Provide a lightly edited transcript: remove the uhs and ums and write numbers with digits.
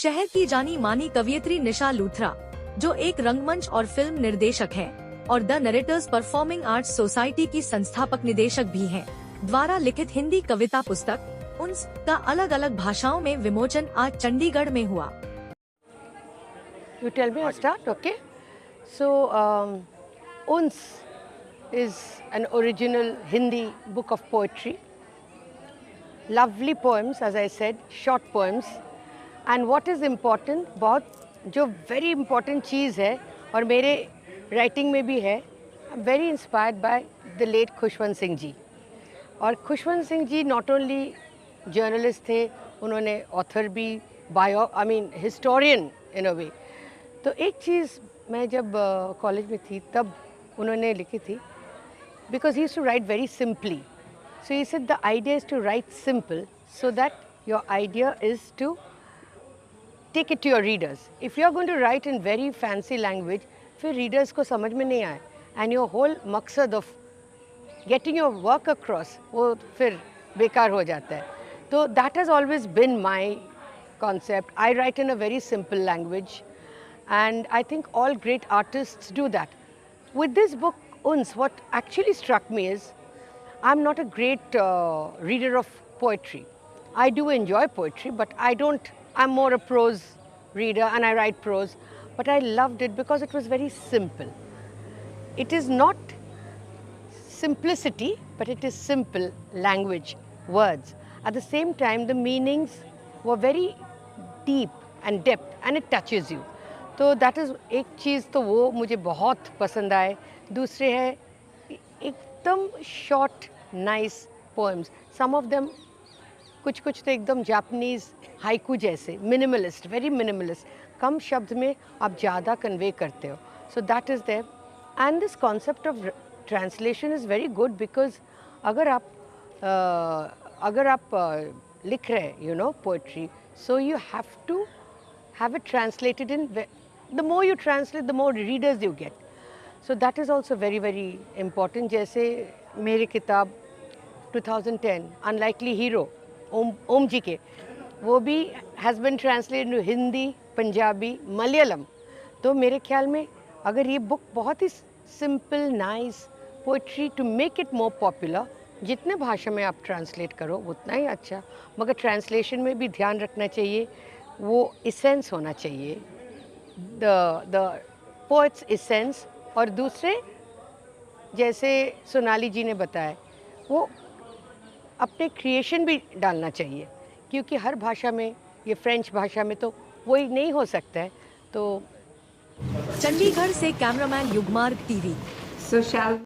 शहर की जानी मानी कवयित्री निशा लूथरा, जो एक रंगमंच और फिल्म निर्देशक है और the narrator's performing arts society की संस्थापक निदेशक भी हैं, द्वारा लिखित हिंदी कविता पुस्तक उन्स का अलग अलग भाषाओं में विमोचन आज चंडीगढ़ में हुआ। You tell me, I'll start, okay? So, Uns is an original Hindi book of poetry. Lovely poems, as I said, short poems. And what is important, बहुत जो very important चीज़ है और मेरे writing में भी है, I'm very inspired by the late Khushwant Singh ji. और Khushwant Singh ji not only journalist थे, उन्होंने author भी, historian in a way. तो एक चीज़ मैं जब कॉलेज में थी तब उन्होंने लिखी थी, because he used to write very simply. So he said the idea is to write simple so that your idea is to take it to your readers. If you are going to write in very fancy language, फिर readers को समझ में नहीं आए, and your whole मकसद of getting your work across वो फिर बेकार हो जाता है. तो that has always been my concept. I write in a very simple language. And I think all great artists do that. With this book, Uns, what actually struck me is, I'm not a great reader of poetry. I do enjoy poetry, but I'm more a prose reader and I write prose. But I loved it because it was very simple. It is not simplicity, but it is simple language, words. At the same time, the meanings were very deep and depth, and it touches you. तो that is एक चीज़ तो वो मुझे बहुत पसंद आए. दूसरे है एकदम short nice poems. Some of them कुछ तो एकदम जापानीज़ हाइकू जैसे, मिनिमलिस्ट, वेरी मिनिमलिस्ट. कम शब्द में आप ज़्यादा कन्वे करते हो. So that is there. And this concept of translation is very good because अगर आप लिख रहे हैं, you know, poetry, so you have to have it translated in. The more you translate, the more readers you get. So that is also very, very important. जैसे मेरी किताब 2010 Unlikely Hero ओम जी के, वो भी has been translated into Hindi, Punjabi, Malayalam. तो मेरे ख्याल में अगर ये बुक बहुत ही simple nice poetry to make it more popular, जितने भाषा में आप ट्रांसलेट करो उतना ही अच्छा. मगर ट्रांसलेशन में भी ध्यान रखना चाहिए, वो इसेंस होना चाहिए, द पोएट्स इसेंस. और दूसरे जैसे सोनाली जी ने बताया, वो अपने क्रिएशन भी डालना चाहिए, क्योंकि हर भाषा में, ये फ्रेंच भाषा में तो वही नहीं हो सकता है. तो चंडीगढ़ से cameraman Yugmarg TV. So shall